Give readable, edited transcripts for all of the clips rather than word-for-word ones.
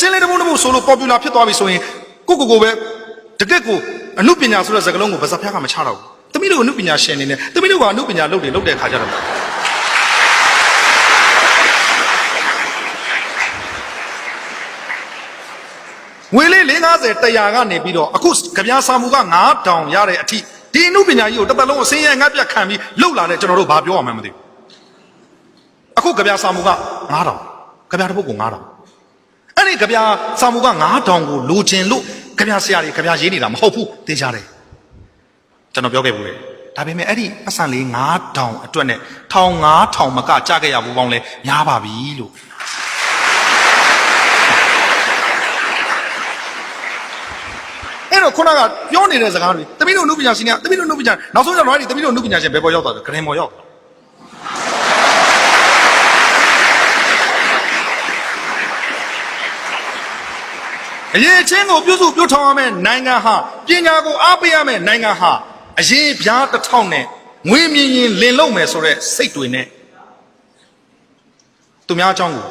ချင်းလေးတပုတ်တပုတ်ဆိုလို့ popular ဖြစ်သွားပြီဆိုရင်ကိုပဲတကယ့်ကိုအမှုပညာဆိုတဲ့စကားလုံးကိုဗဇက်ဖျားကမချတော့ဘူးသမီးတို့အမှုပညာရှင်နေနဲ့သမီးတို့ကအမှုပညာလုပ်တဲ့ခါကြတော့ငွေလေး450 100ကနေပြီးတော့အခုကြပြားစာမှုက9000ရတဲ့အထိဒီအမှုပညာကြီးကိုတစ်သက်လုံးအစင်းရဲငှက်ပြတ်ခံပြီးလှုပ်လာတဲ့ကျွန်တော်တို့ဘာပြောရမှန်းမသိဘူးအခုကြပြားစာမှုက9000ကြပြားတစ်ပုဒ်ကို9000အဲ့ဒီကြပြားစာမှုက9000ကိုလိုချင်လို့ကြပြားဆရာတွေကြပြားရေးနေတာမဟုတ်ဘူးသိကြတယ်ကျွန်တော်ပြောခဲ့ဘူးလေဒါပေမဲ့အဲ့ဒီပတ်စံလေး9000အတွက်နဲ့1500မကကြခဲ့ရဘူးပေါင်းလဲများပါပြီလို့အဲ့တော့ခုနကပြောနေတဲ့စကားတွေတမီးတို့အမှုပညာရှင်ကတမီးတို့အမှုပညာနောက်ဆုံးကျတော့အဲ့ဒီတမီးတို့အမှုပညာရှင်ဘယ်ပေါ်ရောက်သွားလဲဂရင်ပေါ်ရောက်အရေးချင်းကိုပြုစုပြုထောင်ရမယ့်နိုင်ငံဟာပညာကိုအားပေးရမယ့်နိုင်ငံဟာအရေးပြားတစ်ထောင်နဲ့ငွေမြင်ရင်လင်လုံးမယ်ဆိုတဲ့စိတ်တွေနဲ့သူများအကြောင်းကို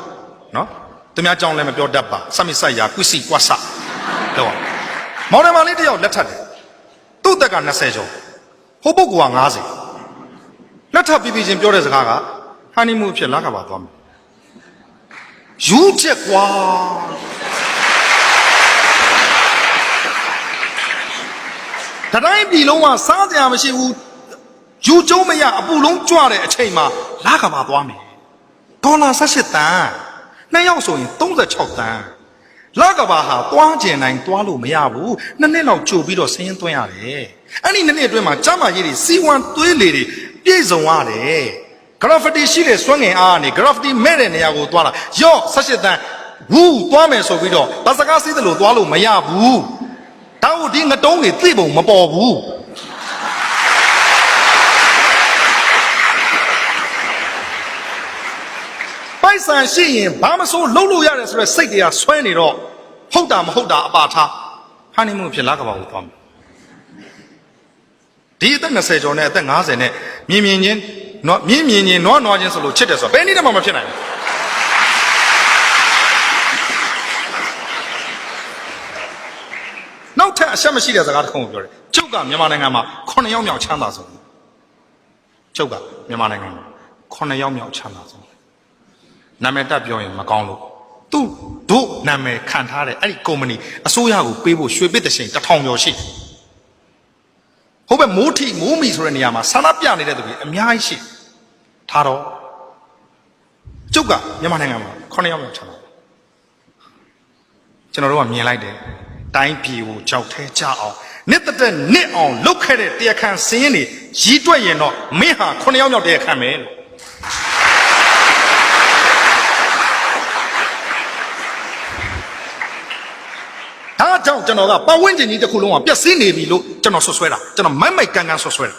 နော်သူများအကြောင်းလည်းမပြောတတ်ပါစမိဆိုင်ရာကွစီကွဆတော့မော်ဒယ်မာလေးတယောက်လက်ထပ်တယ်သူ့တက်က20ကျော်ဟိုပုဂ္ဂိုလ်က90လက်ထပ်ပြီးချင်းပြောတဲ့စကားကဟန်နီမူဖြစ်လာကပါသွားမယ်ယူချက်ကွာတတိုင်းပြည်လုံးကစားစရာမရှိဘူးယူကျုံးမရအပူလုံးကြွတဲ့အချိန်မှာလာကပါသွားမယ်ဒေါ်လာ18တန်း2ယောက်ဆိုရင်36တန်းလာကပါဟာသွားကျင်နိုင်သွားလို့မရဘူး2နှစ်လောက်ကြိုပြီးတော့ဆင်းရင်သွင်းရတယ်အဲ့ဒီ2နှစ်အတွင်းမှာကျမကြီးတွေစီဝမ်သွေးလေတွေပြည့်စုံရတယ်ဂရာဖတီရှိတဲ့စွမ်းငင်အားကနေဂရာဖတီမဲ့တဲ့နေရာကိုသွားတာယော့18တန်းဝူးသွားမယ်ဆိုပြီးတော့ဗစကားစီးတယ်လို့သွားလို့မရဘူးတောက်ဒီငတုံးတွေသိပုံမပေါ်ဘူးပိုက်ဆံရှိရင်ဘာမစိုးလှုပ်လို့ရတယ်ဆိုတော့စိတ်တွေကဆွဲနေတော့ဟုတ်တာမဟုတ်တာအပါထားဟန်နီမူဖြစ်လာကပါကိုသွားမယ်ဒီအသက်20ကျော်နဲ့အသက်50နဲ့မြင်ချင်းနွားချင်းဆိုလို့ချစ်တယ်ဆိုတော့ဘယ်နည်းမှမဖြစ်နိုင်ဘူးနောက်ထပ်အဆက်မရှိတဲ့စကားတစ်ခုကိုပြောတယ်ကျုပ်ကမြန်မာနိုင်ငံမှာ9ယောက်မြောက်ချမ်းသာဆုံးကျုပ်ကမြန်မာနိုင်ငံမှာ9ယောက်မြောက်ချမ်းသာဆုံးနာမည်တက်ပြောရင်မကောင်းလို့သူတို့နာမည်ခံထားတဲ့အဲ့ဒီကုမ္ပဏီအစိုးရကိုပေးဖို့ရွှေပစ်တဲ့ချိန်1000ကျော်ရှိဟုတ်ပဲမိုးမီဆိုတဲ့နေရာမှာဆန္ဒပြနေတဲ့သူတွေအများကြီးရှိထားတော့ကျုပ်ကမြန်မာနိုင်ငံမှာ9ယောက်မြောက်ချမ်းသာကျွန်တော်တို့ကမြင်လိုက်တယ်တိုင်းပြည်ကိုကြောက်ထဲကြအောင်နှစ်သက်နှစ်အောင်လုတ်ခဲ့တဲ့တရားခံစင်းရင်တွေရီးတွက်ရင်တော့မင်းဟာ9ယောက်မြောက်တရားခံမယ်လို့ဒါကြောင့်ကျွန်တော်ကပတ်ဝန်းကျင်ကြီးတစ်ခုလုံးကပျက်စီးနေပြီလို့ကျွန်တော်ဆွဆွဲတာကျွန်တော်မိုက်ကန်ဆွဆွဲတာ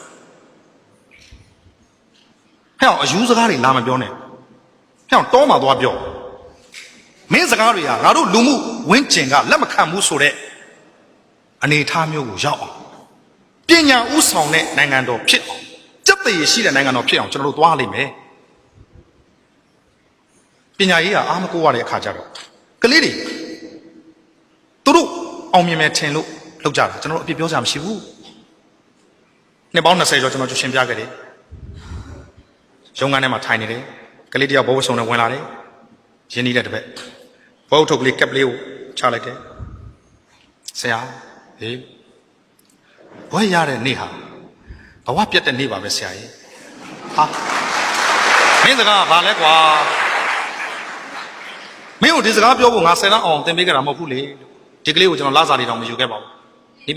ဟဲ့အောင်အယူစကားတွေလာမပြောနဲ့ဟဲ့အောင်တောမှာသွားပြောမင်းစကားတွေကငါတို့လူမှုဝန်းကျင်ကလက်မခံဘူးဆိုတဲ့အနေအထားမျိုးကိုရောက်အောင်ပညာဥဆောင်တဲ့နိုင်ငံတော်ဖြစ်အောင်စက်သေးရှိတဲ့နိုင်ငံတော်ဖြစ်အောင်ကျွန်တော်တို့သွားလိမ့်မယ်ပညာရေးကအားမကိုးရတဲ့အခါကျတော့ကလေးတွေသူတို့အောင်မြင်မယ်ထင်လို့လောက်ကြတာကျွန်တော်တို့အပြစ်ပြောစရာမရှိဘူးနှစ်ပေါင်း20ကျော်ကျွန်တော်ကျူရှင်ပြခဲ့တယ်ရုံးခန်းထဲမှာထိုင်နေတယ်ကလေးတယောက်ဘောဝဆုံနဲ့ဝင်လာတယ်ရင်းနှီးတဲ့တစ်ဖက်ဘောထုတ်ကလေးကပ်လေးကိုချလိုက်တယ်ဆရာဟေးဘွဲရတဲ့နေ့ဟာဘဝပြတ်တဲ့နေ့ပါပဲဆရာကြီးဟာမင်းစကားဘာလဲကွာမင်းတို့ဒီစကားပြောဖို့ငါ10လအောင်သင်ပေးကြတာမဟုတ်ဘူးလေဒီကလေးကိုကျွန်တော်လစာတွေတောင်မယူခဲ့ပါဘူးနိ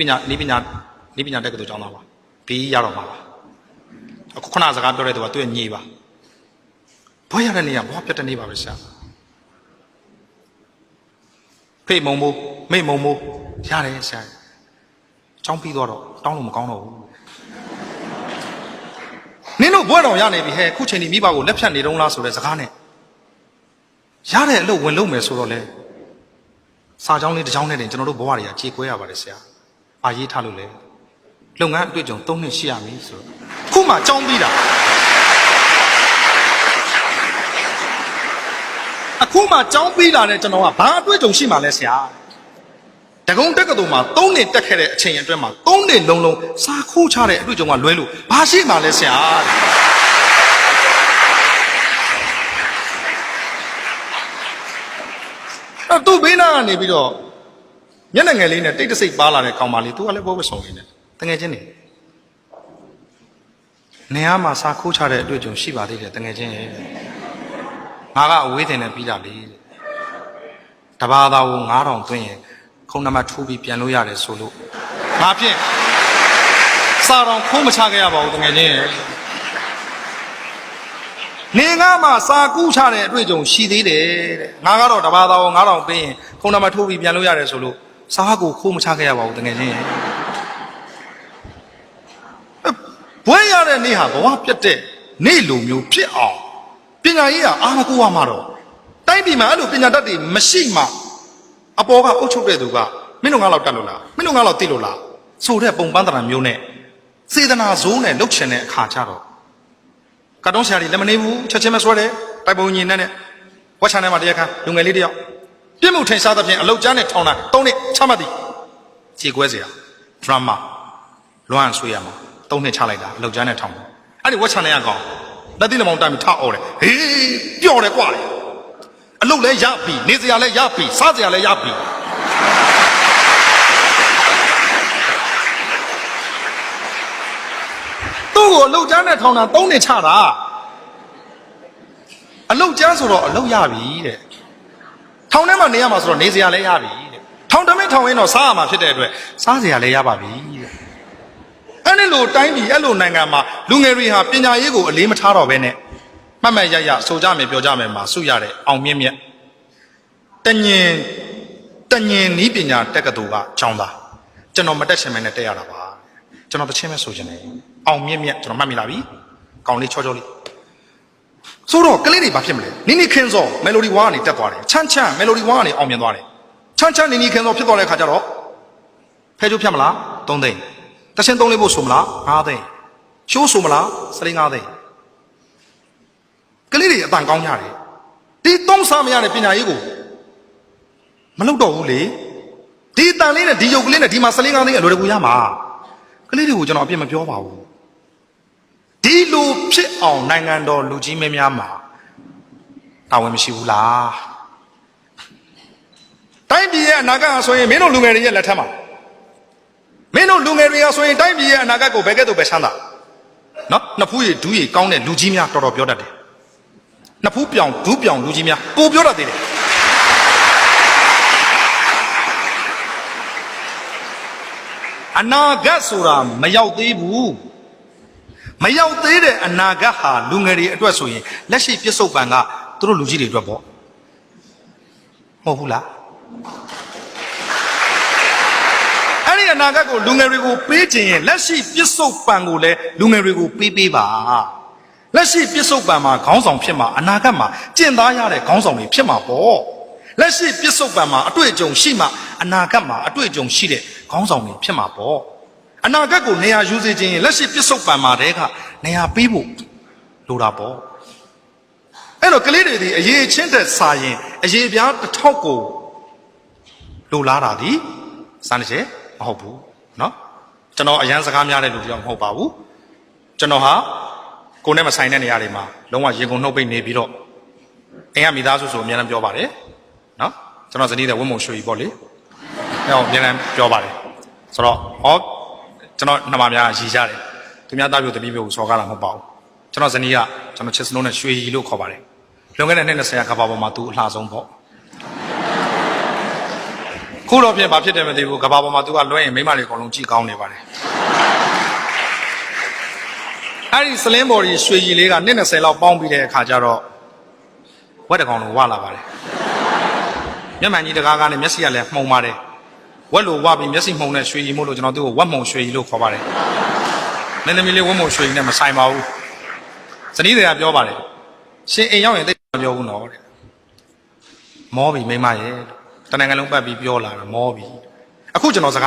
ပညာတက္ကသိုလ်ကျောင်းသားပါဘီရတော့မှာပါအခုခုနစကားပြောတဲ့သူကသူ့ရဲ့ညီပါဘွဲရတဲ့နေ့ကဘဝပြတ်တဲ့နေ့ပါပဲဆရာဖေးမုံမိုးမိတ်မုံမိုးရတယ်ဆရာចောင်းပြီးတော့တောင်းလို့မကောင်းတော့ဘူးနင်တို့ဘွဲတော်ရနေပြီဟဲ့ခုချိန်ဒီမိဘကိုလက်ဖြတ်နေတုံးလားဆိုတဲ့စကားနဲ့ရတဲ့အလုပ်ဝင်လုပ်မယ်ဆိုတော့လေစာကြောင်းလေးတစ်ကြောင်းနဲ့တင်ကျွန်တော်တို့ဘဝတွေကကြေကွဲရပါတယ်ဆရာအာရေးထားလို့လေလုပ်ငန်းအတွေ့အကြုံ3နှစ်ရှိရမည်ဆိုတော့ခုမှចောင်းပြီးတာ အခုမှចောင်းပြီးလာတဲ့ကျွန်တော်ကဘာအတွေ့အကြုံရှိမှလဲဆရာတကုံတက်ကတူမှာ3နှစ်တက်ခဲ့တဲ့အချိန်အတွင်းမှာ3နှစ်လုံးလုံးစာခိုးချတဲ့အတွေ့အကြုံကလွဲလို့ဘာရှိမှလဲဆရာသူ့ဘေးနာကနေပြီးတော့မျက်နှာငယ်လေးနဲ့တိတ်တဆိတ်ပါလာတဲ့ကောင်မလေးသူကလည်းဘောဝတ်ဆောင်နေတယ်တငယ်ချင်းနေရာမှာစာခိုးချတဲ့အတွေ့အကြုံရှိပါသေးတယ်တငယ်ချင်းရဲ့ငါကအဝေးတင်နဲ့ပြီးတာလေတဘာသာကို9000သွင်းရင်ခုံနံပါတ်ထိုးပြီးပြန်လို့ရတယ်ဆိုလို့ငါဖြင့်စာတော်ခိုးမချခဲ့ရပါဘူးတကယ်ချင်းနေငါမှစာကူးချတဲ့အတွေ့အကြုံရှိသေးတယ်တဲ့ငါကတော့တဘာသာကို9000ပေးရင်ခုံနံပါတ်ထိုးပြီးပြန်လို့ရတယ်ဆိုလို့စာကိုခိုးမချခဲ့ရပါဘူးတကယ်ချင်းဘွဲရတဲ့နေ့ဟာဘဝပြတ်တဲ့နေ့လိုမျိုးဖြစ်အောင်ပညာရေးကအားမကိုးရမှာတော့တိုင်းပြည်မှာအဲ့လိုပညာတတ်တွေမရှိမှအပေါ်ကအုပ်ချုပ်တဲ့သူကမင်းတို့ငါလောက်တတ်လို့လားမင်းတို့ငါလောက်သိလို့လားဆိုတဲ့ပုံပန်းတရာမျိုးနဲ့စေတနာဇိုးနဲ့လှုပ်ချင်တဲ့အခါကျတော့ကတ်တုံးဆရာကြီးလက်မနေဘူးချက်ချင်းမဆွဲတယ်တိုက်ပုံညင်နဲ့ဝက်ချန်ထဲမှာတရားခံလူငယ်လေးတယောက်ပြစ်မှုထင်ရှားသဖြင့်အလုတ်ကြားနဲ့ထောင်တာ3နှစ်ချမှတ်သည်ခြေကွဲเสียဒရမာလွမ်းဆွေးရမှာ3နှစ်ချလိုက်တာအလုတ်ကြားနဲ့ထောင်တယ်အဲ့ဒီဝက်ချန်ထဲကကောင်လက်တိလက်မောင်တိုင်ပြီးထအော်တယ်ဟေးပျော်တယ်ကွာအလုတ်လည်းရပြီနေစရာလည်းရပြီစားစရာလည်းရပြီသူ့ကိုအလုတ်ကြားနဲ့ထောင်တာ3နှစ်ချတာအလုတ်ကြားဆိုတော့အလုတ်ရပြီတဲ့ထောင်ထဲမှာနေရမှာဆိုတော့နေစရာလည်းရပြီတဲ့ထောင်တမင်းထောင်ရင်းတော့စားရမှာဖြစ်တဲ့အတွက်စားစရာလည်းရပါပြီတဲ့အဲ့ဒီလိုတိုင်းပြည်အဲ့လိုနိုင်ငံမှာလူငယ်တွေဟာပညာရေးကိုအလေးမထားတော့ဘဲနဲ့မှတ်မှတ်ရရဆိုကြမယ်ပြောကြမယ်မှာစုရတဲ့အောင်မြင့်မြတ်တညင်နီးပညာတက္ကသိုလ်ကကျောင်းသားကျွန်တော်မတက်ချင်မဲနဲ့တက်ရတာပါကျွန်တော်တချင်းပဲဆိုချင်တယ်အောင်မြင့်မြတ်ကျွန်တော်မှတ်မိလာပြီကောင်းလေးချောချောလေးဆိုတော့ကလေးတွေဘာဖြစ်မလဲနိနိခင်းစောမယ်လိုဒီဝါကနေတက်သွားတယ်ချမ်းချမ်းမယ်လိုဒီဝါကနေအောင်မြင်သွားတယ်ချမ်းချမ်းနိနိခင်းစောဖြစ်သွားတဲ့အခါကျတော့ဖဲကျိုးဖြတ်မလား3သိန်းတချင်း3လေးဖို့ဆိုမလား5သိန်းရှိုးဆိုမလား5သိန်းကလေးတွေအတန်ကောင်းကြတယ်ဒီသုံးစားမရတဲ့ပညာရေးကိုမလုပ်တော့ဘူးလေဒီအတန်လေးနဲ့ဒီရုပ်ကလေးနဲ့ဒီမှာ5သိန်းအလွယ်တကူရမှာကလေးတွေကိုကျွန်တော်အပြစ်မပြောပါဘူးဒီလိုဖြစ်အောင်နိုင်ငံတော်လူကြီးမင်းများမှာတာဝန်မရှိဘူးလားတိုင်းပြည်ရဲ့အနာဂတ်ဆိုရင်မင်းတို့လူငယ်တွေရဲ့လက်ထက်မှာမင်းတို့လူငယ်တွေကဆိုရင်တိုင်းပြည်ရဲ့အနာဂတ်ကိုဘယ်ကဲ့သို့ပဲချမ်းသာနော်နှစ်ဖူးရည်ဒူးရည်ကောင်းတဲ့လူကြီးများတော်တော်ပြောတတ်တယ်နှစ်ဖူးပြောင်ဒူးပြောင်လူကြီးများကိုပြောတတ်သေးတယ်အနာဂတ်ဆိုတာမရောက်သေးဘူးမရောက်သေးတဲ့အနာဂတ်ဟာလူငယ်တွေအတွက်ဆိုရင်လက်ရှိပြစ္ဆုတ်ပံကသူတို့လူကြီးတွေအတွက်ပေါ့မဟုတ်ဘူးလားအဲ့ဒီအနာဂတ်ကိုလူငယ်တွေကိုပေးခြင်းရင်လက်ရှိပြစ္ဆုတ်ပံကိုလည်းလူငယ်တွေကိုပေးပါလက်ရှိပြစ္ဆုတ်ပံမှာခေါင်းဆောင်ဖြစ်မှာအနာဂတ်မှာကျင့်သားရတဲ့ခေါင်းဆောင်တွေဖြစ်မှာပေါ့လက်ရှိပြစ္ဆုတ်ပံမှာအတွေ့အကြုံရှိမှအနာဂတ်မှာအတွေ့အကြုံရှိတဲ့ခေါင်းဆောင်တွေဖြစ်မှာပေါ့အနာဂတ်ကိုနေရာယူစေခြင်းရင်လက်ရှိပြစ္ဆုတ်ပံမှာတည်းကနေရာပေးဖို့လိုတာပေါ့အဲ့တော့ကလေးတွေဒီအရေးချင်းတဲ့စာရင်အရေးပြားတစ်ထောက်ကိုလိုလားတာဒီစမ်းနေမဟုတ်ဘူးเนาะကျွန်တော်အရန်စကားများတဲ့လူတယောက်မဟုတ်ပါဘူးကျွန်တော်ဟာကိုယ်နဲ့မဆိုင်တဲ့နေရာတွေမှာလုံးဝရင်ကုန်နှုတ်ပိတ်နေပြီးတော့အိမ်ကမိသားစုဆိုအများနဲ့ပြောပါတယ်เนาะကျွန်တော်ဇနီးတဲ့ဝင်းမုံရွှေကြီးပေါ့လေအဲ့တော့အများနဲ့ပြောပါတယ်ဆိုတော့ဟောကျွန်တော်နှမများရည်ကြတယ်သူများသားပြိုတပီးပြိုစော်ကားတာမဟုတ်ပါဘူးကျွန်တော်ဇနီးကကျွန်တော်ချစ်စလုံးနဲ့ရွှေရီလို့ခေါ်ပါတယ်လွန်ခဲ့တဲ့နှစ်20ကဘာပေါ်မှာသူအလှဆုံးပေါ့ခုတော့ပြင်ဘာဖြစ်တယ်မသိဘူးကဘာပေါ်မှာသူကလွှဲရင်မိမတွေအကုန်လုံးကြည့်ကောင်းနေပါတယ်အဲ့ဒီစလင်းဘော်ကြီးရွှေရီလေးကနှစ်20လောက်ပေါင်းပြီးတဲ့အခါကျတော့ဝက်တကောင်လုံးဝလာပါတယ်မျက်မှန်ကြီးတကားကားနဲ့မျက်စိကလည်းမှုံပါတယ်ဝက်လိုဝပြီးမျက်စိမှုံနဲ့ရွှေရီမို့လို့ကျွန်တော်သူ့ကိုဝက်မှုံရွှေရီလို့ခေါ်ပါတယ်နည်းနည်းလေးဝက်မှုံရွှေရီနဲ့မဆိုင်ပါဘူးဇနီးတွေကပြောပါတယ်ရှင်အိမ်ရောက်ရင်သိမပြောဘူးနော်တဲ့မောပြီမိမရဲ့တနင်္ဂနွေလုံးပတ်ပြီးပြောလာတာမောပြီအခုကျွန်တော်စကား